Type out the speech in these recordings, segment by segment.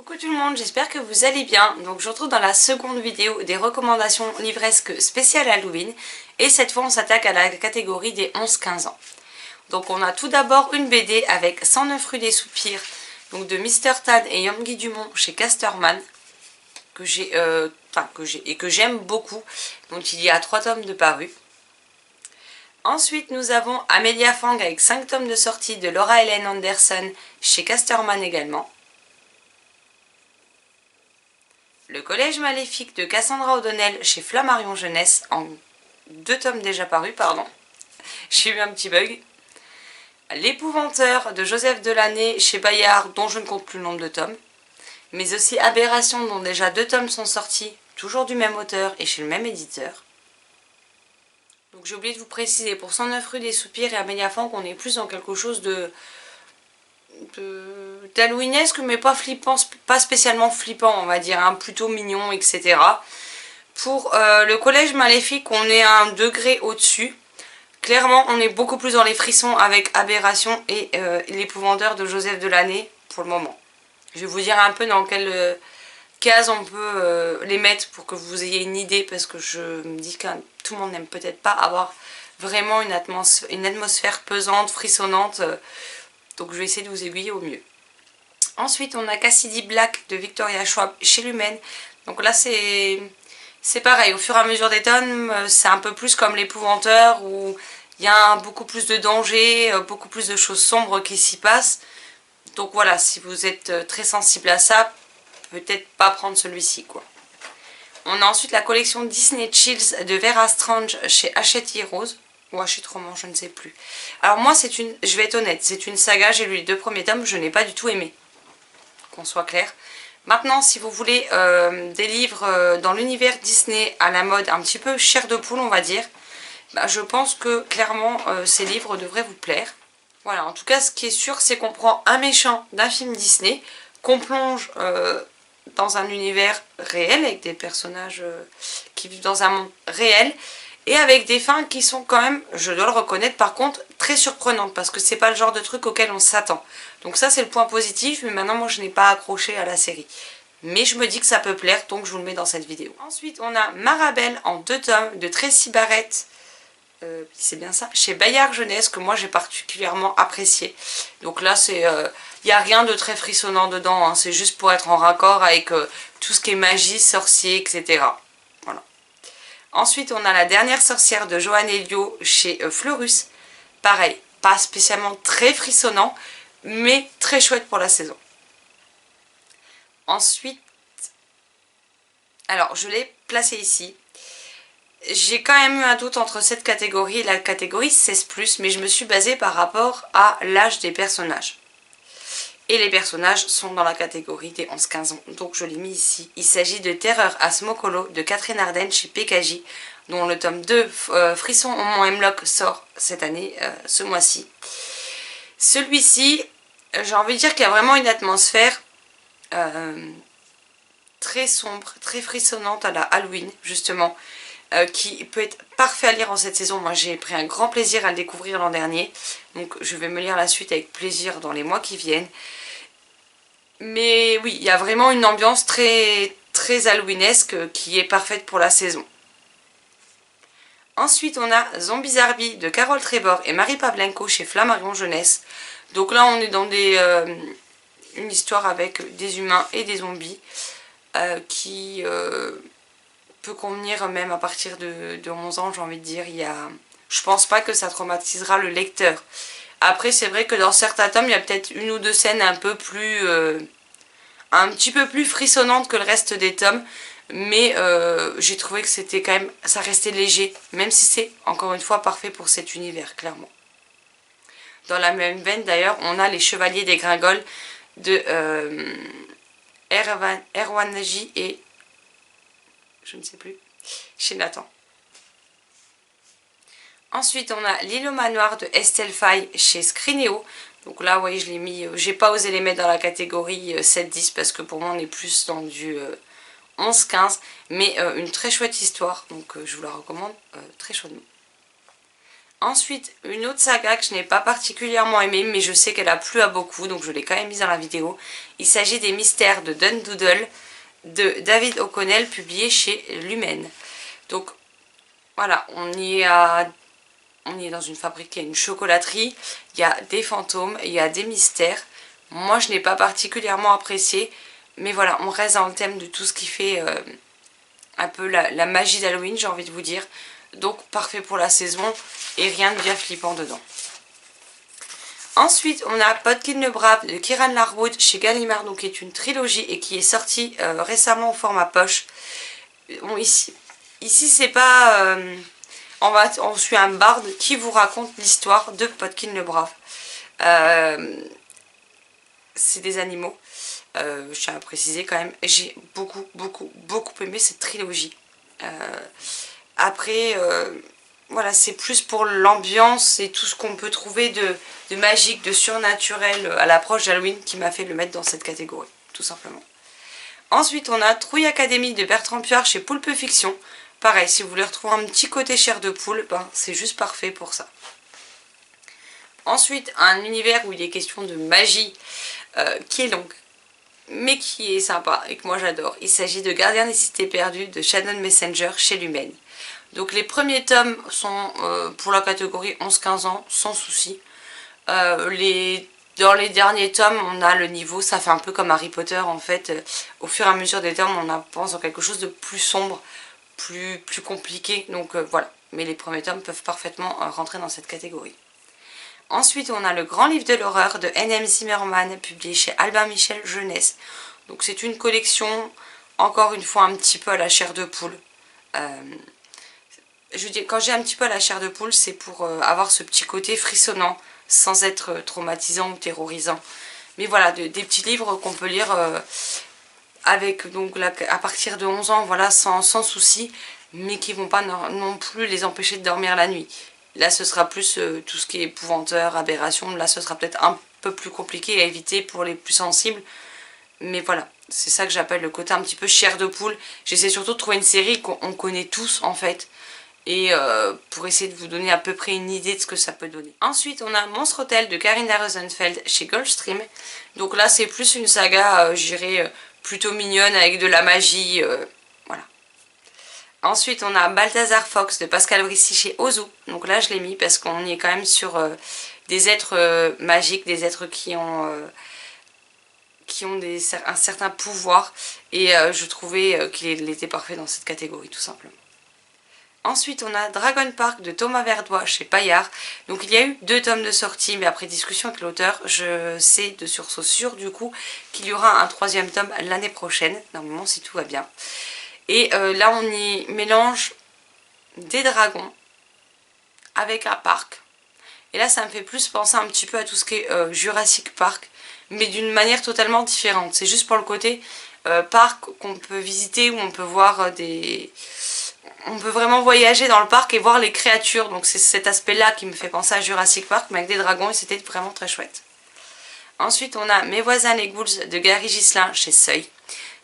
Coucou tout le monde, j'espère que vous allez bien. Donc je retrouve dans la seconde vidéo des recommandations livresques spéciales Halloween. Et cette fois on s'attaque à la catégorie des 11-15 ans. Donc on a tout d'abord une BD avec 109 rue des Soupirs, donc de Mr. Tad et Youngi Dumont chez Casterman, que j'aime beaucoup. Donc il y a 3 tomes de parus. Ensuite nous avons Amelia Fang avec 5 tomes de sortie de Laura Ellen Anderson chez Casterman également. Le Collège Maléfique de Cassandra O'Donnell chez Flammarion Jeunesse en 2 tomes déjà parus, pardon. J'ai eu un petit bug. L'Épouvanteur de Joseph Delaney chez Bayard, dont je ne compte plus le nombre de tomes. Mais aussi Aberration, dont déjà 2 tomes sont sortis, toujours du même auteur et chez le même éditeur. Donc j'ai oublié de vous préciser, pour 109 rue des Soupirs et Amelia Fang, on est plus dans quelque chose d'halloweenesque, mais pas flippant, pas spécialement flippant, on va dire, hein, plutôt mignon, etc. Pour le Collège Maléfique, on est à un degré au-dessus. Clairement, on est beaucoup plus dans les frissons avec Aberration et l'Épouvanteur de Joseph Delaney pour le moment. Je vais vous dire un peu dans quelle case on peut les mettre pour que vous ayez une idée, parce que je me dis que tout le monde n'aime peut-être pas avoir vraiment une atmosphère pesante, frissonnante. Donc je vais essayer de vous aiguiller au mieux. Ensuite, on a Cassidy Black de Victoria Schwab chez Lumen. Donc là, c'est pareil. Au fur et à mesure des tomes, c'est un peu plus comme l'Épouvanteur, où il y a beaucoup plus de dangers, beaucoup plus de choses sombres qui s'y passent. Donc voilà, si vous êtes très sensible à ça, peut-être pas prendre celui-ci, quoi. On a ensuite la collection Disney Chills de Vera Strange chez Hachette Heroes. Ou Hachette Roman, je ne sais plus. Alors moi, je vais être honnête, c'est une saga, j'ai lu les 2 premiers tomes, je n'ai pas du tout aimé. Qu'on soit clair. Maintenant, si vous voulez des livres dans l'univers Disney à la mode un petit peu chair de poule, on va dire, bah, je pense que clairement ces livres devraient vous plaire. Voilà, en tout cas, ce qui est sûr, c'est qu'on prend un méchant d'un film Disney, qu'on plonge dans un univers réel, avec des personnages qui vivent dans un monde réel, et avec des fins qui sont quand même, je dois le reconnaître par contre, très surprenantes, parce que c'est pas le genre de truc auquel on s'attend. Donc ça c'est le point positif, mais maintenant moi je n'ai pas accroché à la série. Mais je me dis que ça peut plaire, donc je vous le mets dans cette vidéo. Ensuite on a Marabelle en 2 tomes de Tracy Barrett, c'est bien ça, chez Bayard Jeunesse, que moi j'ai particulièrement apprécié. Donc là c'est, il n'y a rien de très frissonnant dedans, hein, c'est juste pour être en raccord avec tout ce qui est magie, sorcier, etc. Voilà. Ensuite, on a La Dernière Sorcière de Johan Elio chez Fleurus. Pareil, pas spécialement très frissonnant, mais très chouette pour la saison. Ensuite, alors je l'ai placé ici. J'ai quand même eu un doute entre cette catégorie et la catégorie 16+, mais je me suis basée par rapport à l'âge des personnages. Et les personnages sont dans la catégorie des 11-15 ans, donc je l'ai mis ici. Il s'agit de Terreur à Smokolo de Catherine Ardenne chez PKJ, dont le tome 2 Frisson au Mont Hemlock sort cette année, ce mois-ci. Celui-ci, j'ai envie de dire qu'il y a vraiment une atmosphère très sombre, très frissonnante à la Halloween, justement, qui peut être parfait à lire en cette saison. Moi j'ai pris un grand plaisir à le découvrir l'an dernier, donc je vais me lire la suite avec plaisir dans les mois qui viennent. Mais oui, il y a vraiment une ambiance très, très halloweenesque qui est parfaite pour la saison. Ensuite on a Zombies Arby de Carole Trébor et Marie Pavlenko chez Flammarion Jeunesse. Donc là on est dans une histoire avec des humains et des zombies qui peut convenir même à partir de 11 ans, j'ai envie de dire. Je pense pas que ça traumatisera le lecteur. Après c'est vrai que dans certains tomes il y a peut-être 1 ou 2 scènes un petit peu plus frissonnantes que le reste des tomes, mais j'ai trouvé que c'était quand même, ça restait léger, même si c'est encore une fois parfait pour cet univers, clairement. Dans la même veine d'ailleurs on a Les Chevaliers des Gringoles de Erwan Nagy et je ne sais plus, chez Nathan. Ensuite, on a L'île au manoir de Estelle Faye chez Scrineo. Donc là, oui, je l'ai mis, j'ai pas osé les mettre dans la catégorie 7-10 parce que pour moi, on est plus dans du 11-15. Mais une très chouette histoire, donc je vous la recommande très chaudement. Ensuite, une autre saga que je n'ai pas particulièrement aimée, mais je sais qu'elle a plu à beaucoup, donc je l'ai quand même mise dans la vidéo. Il s'agit des Mystères de Dun Doodle de David O'Connell, publié chez Lumen. Donc voilà, on y est dans une fabrique, il y a une chocolaterie, il y a des fantômes, il y a des mystères. Moi je n'ai pas particulièrement apprécié, mais voilà, on reste dans le thème de tout ce qui fait un peu la magie d'Halloween, j'ai envie de vous dire. Donc parfait pour la saison et rien de bien flippant dedans. Ensuite, on a Podkin le Brave de Kieran Larwood chez Gallimard, donc qui est une trilogie et qui est sortie récemment au format poche. Bon, ici c'est pas... on suit un barde qui vous raconte l'histoire de Podkin le Brave. C'est des animaux. Je tiens à préciser quand même, j'ai beaucoup aimé cette trilogie. Après, voilà, c'est plus pour l'ambiance et tout ce qu'on peut trouver de magique, de surnaturel à l'approche d'Halloween qui m'a fait le mettre dans cette catégorie, tout simplement. Ensuite, on a Trouille Académie de Bertrand Puard chez Poulpe Fiction. Pareil, si vous voulez retrouver un petit côté chair de poule, ben, c'est juste parfait pour ça. Ensuite, un univers où il est question de magie qui est longue, mais qui est sympa et que moi j'adore. Il s'agit de Gardien des Cités Perdues de Shannon Messenger chez Lumen. Donc les premiers tomes sont pour la catégorie 11-15 ans, sans souci. Dans les derniers tomes, on a le niveau, ça fait un peu comme Harry Potter en fait. Au fur et à mesure des tomes, on avance dans quelque chose de plus sombre, plus compliqué. Donc voilà, mais les premiers tomes peuvent parfaitement rentrer dans cette catégorie. Ensuite, on a le Grand Livre de l'Horreur de N.M. Zimmerman, publié chez Albin Michel Jeunesse. Donc c'est une collection, encore une fois, un petit peu à la chair de poule. Je dis, quand j'ai un petit peu à la chair de poule, c'est pour avoir ce petit côté frissonnant, sans être traumatisant ou terrorisant. Mais voilà, des petits livres qu'on peut lire avec, donc, là, à partir de 11 ans, voilà, sans souci, mais qui ne vont pas non plus les empêcher de dormir la nuit. Là, ce sera plus tout ce qui est épouvanteur, aberration. Là, ce sera peut-être un peu plus compliqué à éviter pour les plus sensibles. Mais voilà, c'est ça que j'appelle le côté un petit peu chair de poule. J'essaie surtout de trouver une série qu'on connaît tous, en fait. Et pour essayer de vous donner à peu près une idée de ce que ça peut donner. Ensuite, on a Monstre Hotel de Carina Rosenfeld chez Gulfstream. Donc là, c'est plus une saga, je dirais, plutôt mignonne avec de la magie. Voilà. Ensuite, on a Balthazar Fox de Pascal Brissi chez Ozu. Donc là, je l'ai mis parce qu'on y est quand même sur des êtres magiques, des êtres qui ont un certain pouvoir. Et je trouvais qu'il était parfait dans cette catégorie, tout simplement. Ensuite, on a Dragon Park de Thomas Verdois chez Paillard. Donc il y a eu 2 tomes de sortie, mais après discussion avec l'auteur, je sais de source sûre du coup qu'il y aura un 3e tome l'année prochaine, normalement si tout va bien. Et là on y mélange des dragons avec un parc. Et là ça me fait plus penser un petit peu à tout ce qui est Jurassic Park, mais d'une manière totalement différente. C'est juste pour le côté parc qu'on peut visiter, où on peut voir on peut vraiment voyager dans le parc et voir les créatures. Donc c'est cet aspect-là qui me fait penser à Jurassic Park, mais avec des dragons, et c'était vraiment très chouette. Ensuite, on a Mes voisins les ghouls de Gary Ghislain chez Seuil.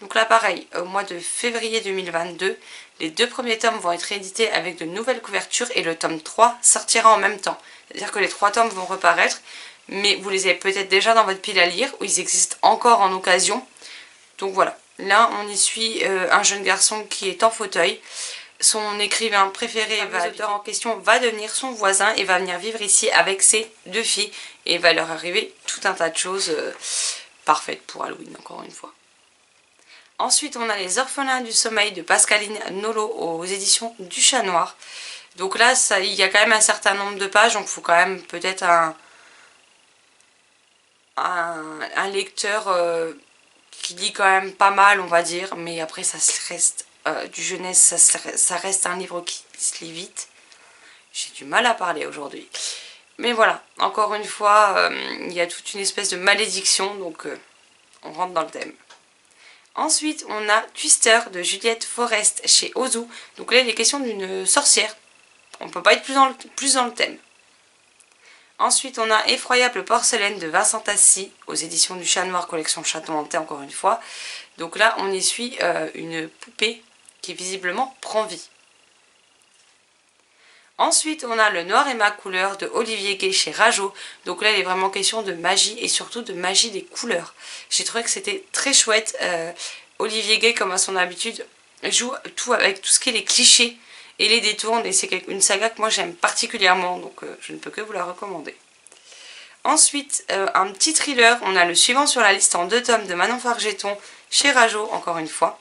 Donc là, pareil, au mois de février 2022, les 2 premiers tomes vont être édités avec de nouvelles couvertures et le tome 3 sortira en même temps. C'est-à-dire que les 3 tomes vont reparaître, mais vous les avez peut-être déjà dans votre pile à lire, ou ils existent encore en occasion. Donc voilà, là on y suit un jeune garçon qui est en fauteuil. Son écrivain préféré, l'auteur en question, va devenir son voisin et va venir vivre ici avec ses 2 filles. Et il va leur arriver tout un tas de choses parfaites pour Halloween, encore une fois. Ensuite, on a Les Orphelins du Sommeil de Pascaline Nolo aux éditions du Chat Noir. Donc là, il y a quand même un certain nombre de pages, donc il faut quand même peut-être un lecteur qui lit quand même pas mal, on va dire. Mais après, ça reste... du jeunesse, ça reste un livre qui se lit vite. J'ai du mal à parler aujourd'hui. Mais voilà, encore une fois, il y a toute une espèce de malédiction, donc on rentre dans le thème. Ensuite, on a Twister de Juliette Forest chez Ozu. Donc là, il est question d'une sorcière. On ne peut pas être plus dans le thème. Ensuite, on a Effroyable porcelaine de Vincent Tassi aux éditions du Chat Noir, collection Château Hanté, encore une fois. Donc là, on y suit une poupée qui visiblement prend vie. Ensuite, on a Le Noir est ma couleur de Olivier Gay chez Rajo. Donc là, il est vraiment question de magie et surtout de magie des couleurs. J'ai trouvé que c'était très chouette. Olivier Gay, comme à son habitude, joue tout avec tout ce qui est les clichés et les détourne. Et c'est une saga que moi j'aime particulièrement, donc je ne peux que vous la recommander. Ensuite, un petit thriller. On a le suivant sur la liste en 2 tomes de Manon Fargeton chez Rajo, encore une fois.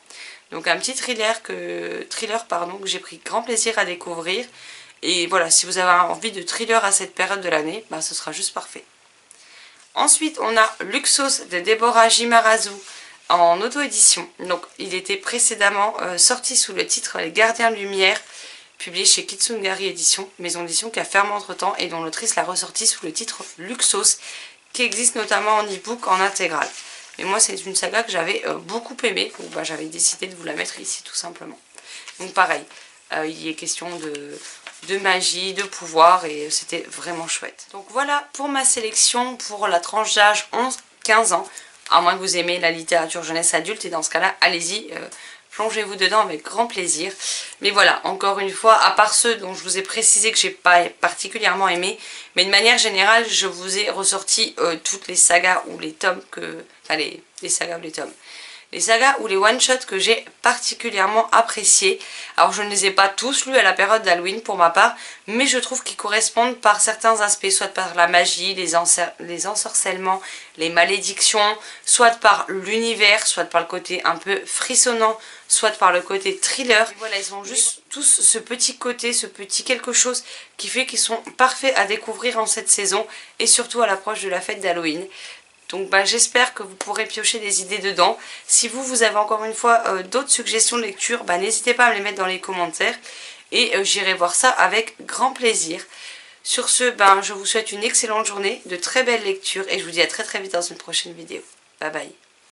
Donc un petit thriller que j'ai pris grand plaisir à découvrir. Et voilà, si vous avez envie de thriller à cette période de l'année, bah, ce sera juste parfait. Ensuite, on a Luxos de Déborah Jimarazu en auto-édition. Donc, il était précédemment sorti sous le titre Les Gardiens de Lumière, publié chez Kitsungari Édition, maison d'édition qui a fermé entre temps et dont l'autrice l'a ressorti sous le titre Luxos, qui existe notamment en e-book en intégrale. Et moi, c'est une saga que j'avais beaucoup aimée, donc bah, j'avais décidé de vous la mettre ici tout simplement. Donc pareil, il y est question de magie, de pouvoir, et c'était vraiment chouette. Donc voilà pour ma sélection pour la tranche d'âge 11-15 ans, à moins que vous aimez la littérature jeunesse adulte, et dans ce cas-là, allez-y, plongez-vous dedans avec grand plaisir. Mais voilà, encore une fois, à part ceux dont je vous ai précisé que j'ai pas particulièrement aimé, mais de manière générale, je vous ai ressorti toutes les sagas ou les tomes que... Enfin, les sagas ou les tomes. Les sagas ou les one-shots que j'ai particulièrement appréciés. Alors je ne les ai pas tous lus à la période d'Halloween pour ma part, mais je trouve qu'ils correspondent par certains aspects, soit par la magie, les ensorcellements, les malédictions, soit par l'univers, soit par le côté un peu frissonnant, soit par le côté thriller. Et voilà, ils ont juste tous ce petit côté, ce petit quelque chose qui fait qu'ils sont parfaits à découvrir en cette saison et surtout à l'approche de la fête d'Halloween. Donc bah, j'espère que vous pourrez piocher des idées dedans. Si vous avez encore une fois d'autres suggestions de lecture, bah, n'hésitez pas à me les mettre dans les commentaires. Et j'irai voir ça avec grand plaisir. Sur ce, ben, je vous souhaite une excellente journée, de très belles lectures. Et je vous dis à très vite dans une prochaine vidéo. Bye bye.